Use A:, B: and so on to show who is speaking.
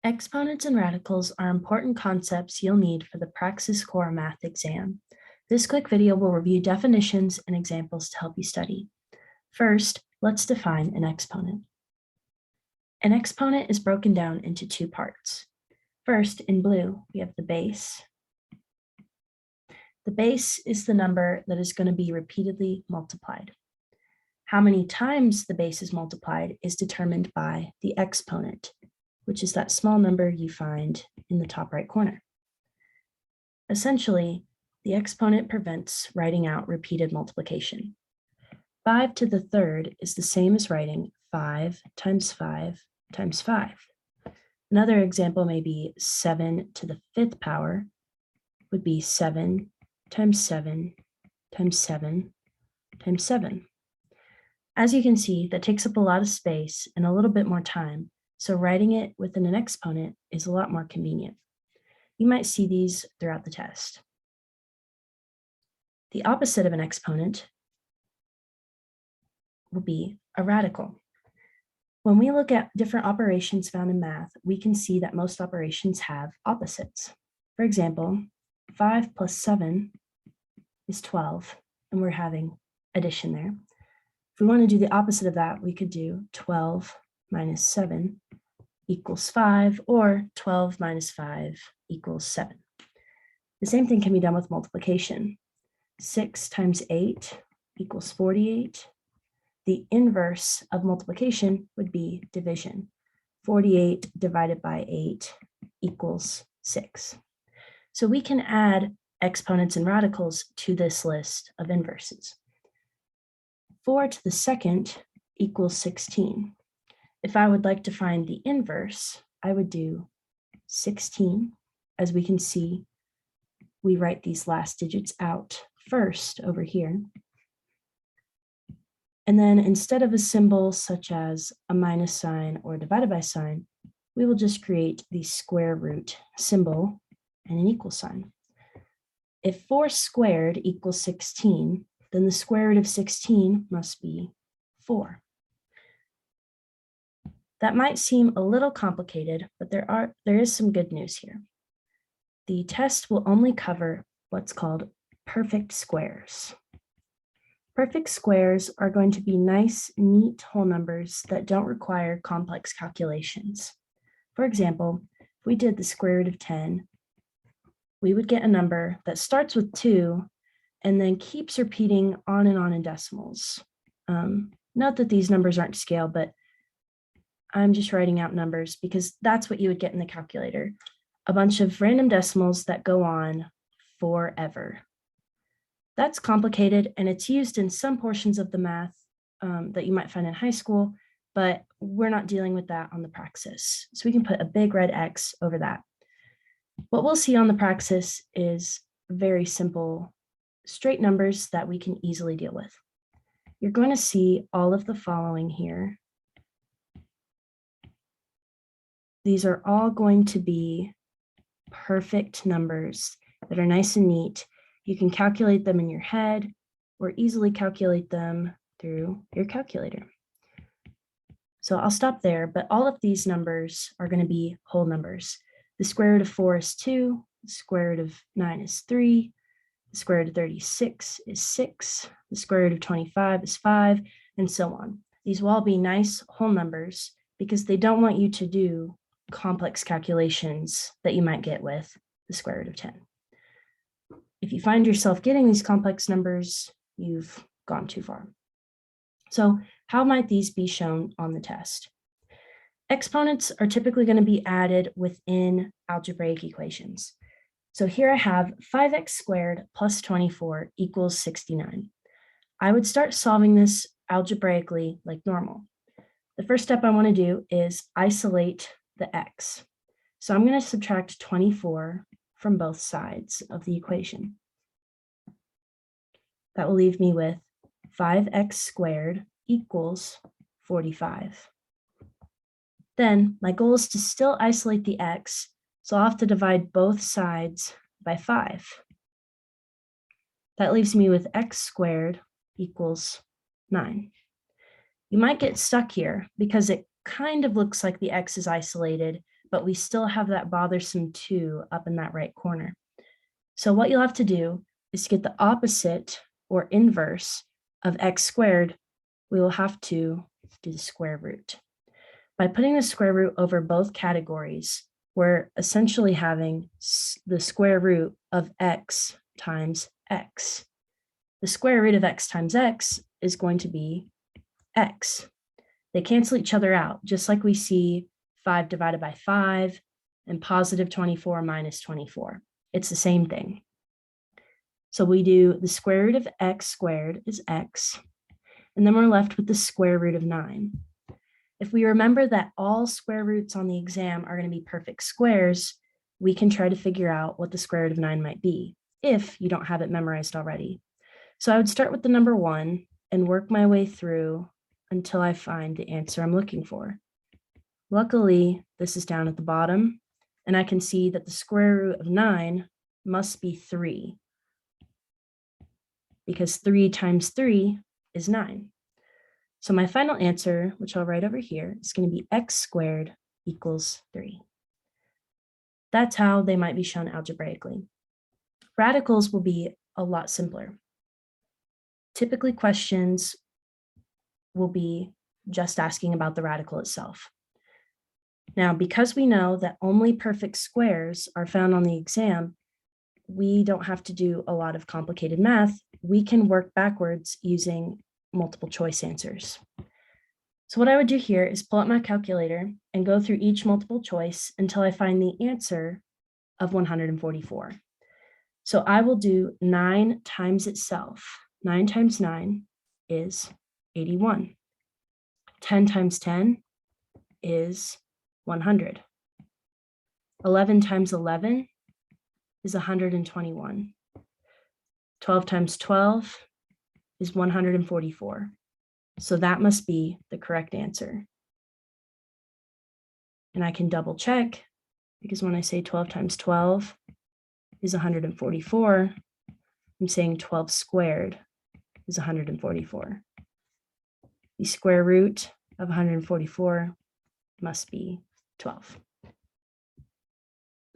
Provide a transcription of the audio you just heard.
A: Exponents and radicals are important concepts you'll need for the Praxis Core Math exam. This quick video will review definitions and examples to help you study. First, let's define an exponent. An exponent is broken down into two parts. First, in blue, we have the base. The base is the number that is going to be repeatedly multiplied. How many times the base is multiplied is determined by the exponent, which is that small number you find in the top right corner. Essentially, the exponent prevents writing out repeated multiplication. 5 to the third is the same as writing 5 times 5 times 5. Another example may be 7 to the fifth power would be 7 times 7 times 7 times 7. As you can see, that takes up a lot of space and a little bit more time, so writing it within an exponent is a lot more convenient. You might see these throughout the test. The opposite of an exponent will be a radical. When we look at different operations found in math, we can see that most operations have opposites. For example, 5 plus 7 is 12, and we're having addition there. If we want to do the opposite of that, we could do 12 minus 7 equals 5, or 12 minus 5 equals 7. The same thing can be done with multiplication. 6 times 8 equals 48. The inverse of multiplication would be division. 48 divided by 8 equals 6. So we can add exponents and radicals to this list of inverses. 4 to the second equals 16. If I would like to find the inverse, I would do 16. As we can see, we write these last digits out first over here. And then instead of a symbol such as a minus sign or divided by sign, we will just create the square root symbol and an equal sign. If 4 squared equals 16, then the square root of 16 must be 4. That might seem a little complicated, but there is some good news here. The test will only cover what's called perfect squares. Perfect squares are going to be nice, neat whole numbers that don't require complex calculations. For example, if we did the square root of 10, we would get a number that starts with 2 and then keeps repeating on and on in decimals. Note that these numbers aren't to scale, but I'm just writing out numbers because that's what you would get in the calculator. A bunch of random decimals that go on forever. That's complicated, and it's used in some portions of the math that you might find in high school, but we're not dealing with that on the Praxis. So we can put a big red X over that. What we'll see on the Praxis is very simple, straight numbers that we can easily deal with. You're going to see all of the following here. These are all going to be perfect numbers that are nice and neat. You can calculate them in your head or easily calculate them through your calculator. So I'll stop there, but all of these numbers are going to be whole numbers. The square root of 4 is 2, the square root of 9 is 3, the square root of 36 is 6, the square root of 25 is 5, and so on. These will all be nice whole numbers because they don't want you to do complex calculations that you might get with the square root of 10. If you find yourself getting these complex numbers, you've gone too far. So how might these be shown on the test? Exponents are typically going to be added within algebraic equations. So here I have 5x squared plus 24 equals 69. I would start solving this algebraically like normal. The first step I want to do is isolate the x. So I'm going to subtract 24 from both sides of the equation. That will leave me with 5x squared equals 45. Then my goal is to still isolate the x, so I'll have to divide both sides by 5. That leaves me with x squared equals 9. You might get stuck here because it kind of looks like the x is isolated, but we still have that bothersome 2 up in that right corner. So what you'll have to do is to get the opposite or inverse of x squared, we will have to do the square root. By putting the square root over both categories, we're essentially having the square root of x times x. The square root of x times x is going to be x. They cancel each other out, just like we see 5 divided by 5 and positive 24 minus 24. It's the same thing. So we do the square root of x squared is x, and then we're left with the square root of 9. If we remember that all square roots on the exam are going to be perfect squares, we can try to figure out what the square root of 9 might be, if you don't have it memorized already. So I would start with the number 1 and work my way through until I find the answer I'm looking for. Luckily, this is down at the bottom, and I can see that the square root of 9 must be 3, because 3 times 3 is 9. So my final answer, which I'll write over here, is going to be x squared equals 3. That's how they might be shown algebraically. Radicals will be a lot simpler. Typically, questions will be just asking about the radical itself. Now, because we know that only perfect squares are found on the exam, we don't have to do a lot of complicated math. We can work backwards using multiple choice answers. So what I would do here is pull up my calculator and go through each multiple choice until I find the answer of 144. So I will do 9 times itself. 9 times 9 is 81. 10 times 10 is 100. 11 times 11 is 121. 12 times 12 is 144. So that must be the correct answer. And I can double check, because when I say 12 times 12 is 144, I'm saying 12 squared is 144. The square root of 144 must be 12.